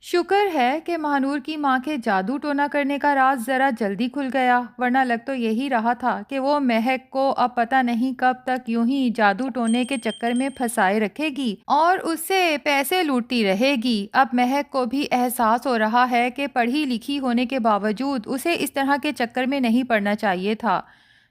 شکر ہے کہ مہانور کی ماں کے جادو ٹونا کرنے کا راز ذرا جلدی کھل گیا، ورنہ لگ تو یہی رہا تھا کہ وہ مہک کو اب پتہ نہیں کب تک یوں ہی جادو ٹونے کے چکر میں پھنسائے رکھے گی اور اس سے پیسے لوٹتی رہے گی۔ اب مہک کو بھی احساس ہو رہا ہے کہ پڑھی لکھی ہونے کے باوجود اسے اس طرح کے چکر میں نہیں پڑنا چاہیے تھا،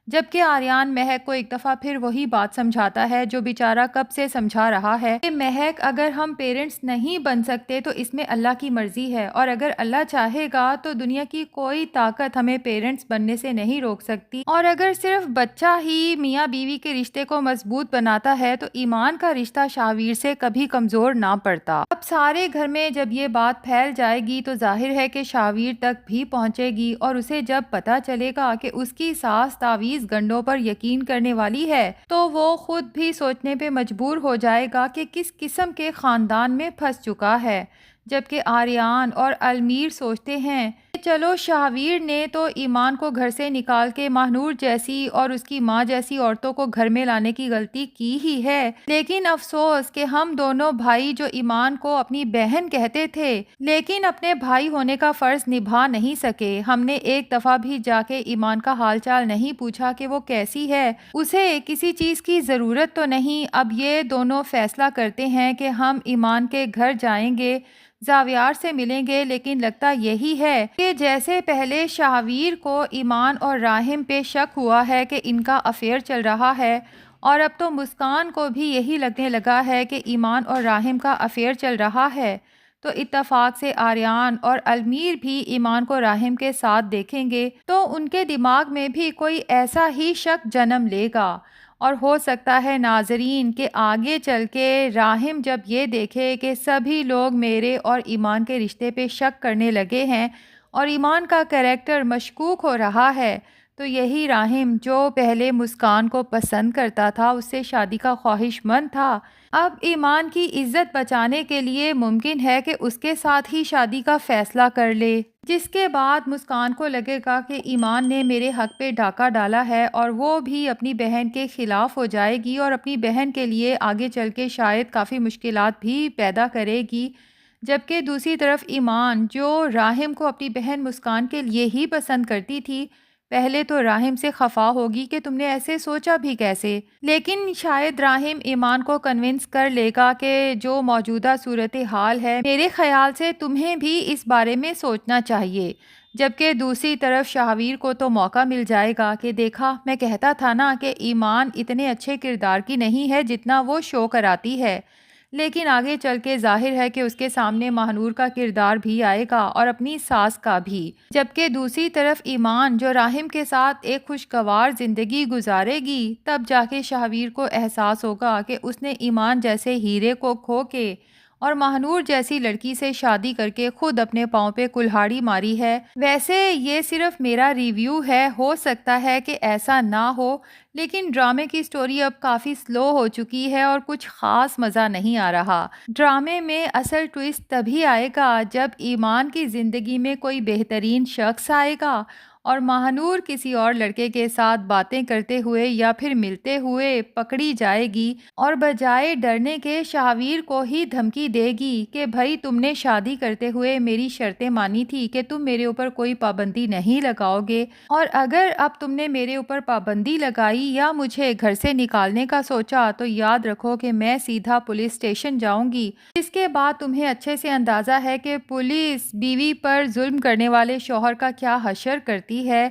جبکہ آریان مہک کو ایک دفعہ پھر وہی بات سمجھاتا ہے جو بیچارہ کب سے سمجھا رہا ہے کہ مہک، اگر ہم پیرنٹس نہیں بن سکتے تو اس میں اللہ کی مرضی ہے، اور اگر اللہ چاہے گا تو دنیا کی کوئی طاقت ہمیں پیرنٹس بننے سے نہیں روک سکتی، اور اگر صرف بچہ ہی میاں بیوی کے رشتے کو مضبوط بناتا ہے تو ایمان کا رشتہ شاویر سے کبھی کمزور نہ پڑتا۔ اب سارے گھر میں جب یہ بات پھیل جائے گی تو ظاہر ہے کہ شاویر تک بھی پہنچے گی، اور اسے جب پتہ چلے گا کہ اس کی ساس تعویذ گنڈوں پر یقین کرنے والی ہے تو وہ خود بھی سوچنے پہ مجبور ہو جائے گا کہ کس قسم کے خاندان میں پھنس چکا ہے، جبکہ آریان اور المیر سوچتے ہیں کہ چلو شاویر نے تو ایمان کو گھر سے نکال کے مہنور جیسی اور اس کی ماں جیسی عورتوں کو گھر میں لانے کی غلطی کی ہی ہے، لیکن افسوس کہ ہم دونوں بھائی جو ایمان کو اپنی بہن کہتے تھے لیکن اپنے بھائی ہونے کا فرض نبھا نہیں سکے۔ ہم نے ایک دفعہ بھی جا کے ایمان کا حال چال نہیں پوچھا کہ وہ کیسی ہے، اسے کسی چیز کی ضرورت تو نہیں۔ اب یہ دونوں فیصلہ کرتے ہیں کہ ہم ایمان کے گھر جائیں گے، زاویار سے ملیں گے، لیکن لگتا یہی ہے کہ جیسے پہلے شاویر کو ایمان اور راحم پہ شک ہوا ہے کہ ان کا افیئر چل رہا ہے، اور اب تو مسکان کو بھی یہی لگنے لگا ہے کہ ایمان اور راحم کا افیئر چل رہا ہے، تو اتفاق سے آریان اور المیر بھی ایمان کو راحم کے ساتھ دیکھیں گے تو ان کے دماغ میں بھی کوئی ایسا ہی شک جنم لے گا، اور ہو سکتا ہے ناظرین کہ آگے چل کے راحم جب یہ دیکھے کہ سبھی لوگ میرے اور ایمان کے رشتے پہ شک کرنے لگے ہیں اور ایمان کا کریکٹر مشکوک ہو رہا ہے، تو یہی راحم جو پہلے مسکان کو پسند کرتا تھا، اس سے شادی کا خواہش مند تھا، اب ایمان کی عزت بچانے کے لیے ممکن ہے کہ اس کے ساتھ ہی شادی کا فیصلہ کر لے، جس کے بعد مسکان کو لگے گا کہ ایمان نے میرے حق پہ ڈاکہ ڈالا ہے، اور وہ بھی اپنی بہن کے خلاف ہو جائے گی اور اپنی بہن کے لیے آگے چل کے شاید کافی مشکلات بھی پیدا کرے گی، جبکہ دوسری طرف ایمان جو راحم کو اپنی بہن مسکان کے لیے ہی پسند کرتی تھی، پہلے تو راحم سے خفا ہوگی کہ تم نے ایسے سوچا بھی کیسے، لیکن شاید راحم ایمان کو کنونس کر لے گا کہ جو موجودہ صورتحال ہے میرے خیال سے تمہیں بھی اس بارے میں سوچنا چاہیے، جبکہ دوسری طرف شاویر کو تو موقع مل جائے گا کہ دیکھا میں کہتا تھا نا کہ ایمان اتنے اچھے کردار کی نہیں ہے جتنا وہ شو کراتی ہے، لیکن آگے چل کے ظاہر ہے کہ اس کے سامنے مہنور کا کردار بھی آئے گا اور اپنی ساس کا بھی، جبکہ دوسری طرف ایمان جو راحم کے ساتھ ایک خوشگوار زندگی گزارے گی، تب جا کے شاویر کو احساس ہوگا کہ اس نے ایمان جیسے ہیرے کو کھو کے اور مہنور جیسی لڑکی سے شادی کر کے خود اپنے پاؤں پہ کلہاڑی ماری ہے۔ ویسے یہ صرف میرا ریویو ہے، ہو سکتا ہے کہ ایسا نہ ہو، لیکن ڈرامے کی سٹوری اب کافی سلو ہو چکی ہے اور کچھ خاص مزہ نہیں آ رہا۔ ڈرامے میں اصل ٹوئسٹ تبھی آئے گا جب ایمان کی زندگی میں کوئی بہترین شخص آئے گا اور مہنور کسی اور لڑکے کے ساتھ باتیں کرتے ہوئے یا پھر ملتے ہوئے پکڑی جائے گی اور بجائے ڈرنے کے شاویر کو ہی دھمکی دے گی کہ بھائی تم نے شادی کرتے ہوئے میری شرطیں مانی تھی کہ تم میرے اوپر کوئی پابندی نہیں لگاؤ گے، اور اگر اب تم نے میرے اوپر پابندی لگائی یا مجھے گھر سے نکالنے کا سوچا تو یاد رکھو کہ میں سیدھا پولیس اسٹیشن جاؤں گی۔ اس کے بعد تمہیں اچھے سے اندازہ ہے کہ پولیس بیوی پر ظلم کرنے والے شوہر کا کیا حشر کرتی ہے،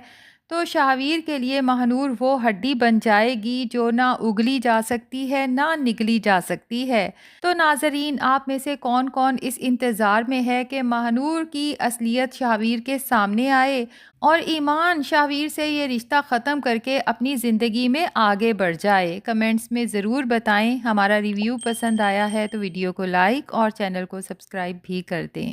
تو شاویر کے لیے مہنور وہ ہڈی بن جائے گی جو نہ اگلی جا سکتی ہے نہ نگلی جا سکتی ہے۔ تو ناظرین، آپ میں سے کون کون اس انتظار میں ہے کہ مہنور کی اصلیت شاویر کے سامنے آئے اور ایمان شاویر سے یہ رشتہ ختم کر کے اپنی زندگی میں آگے بڑھ جائے؟ کمنٹس میں ضرور بتائیں۔ ہمارا ریویو پسند آیا ہے تو ویڈیو کو لائک اور چینل کو سبسکرائب بھی کر دیں۔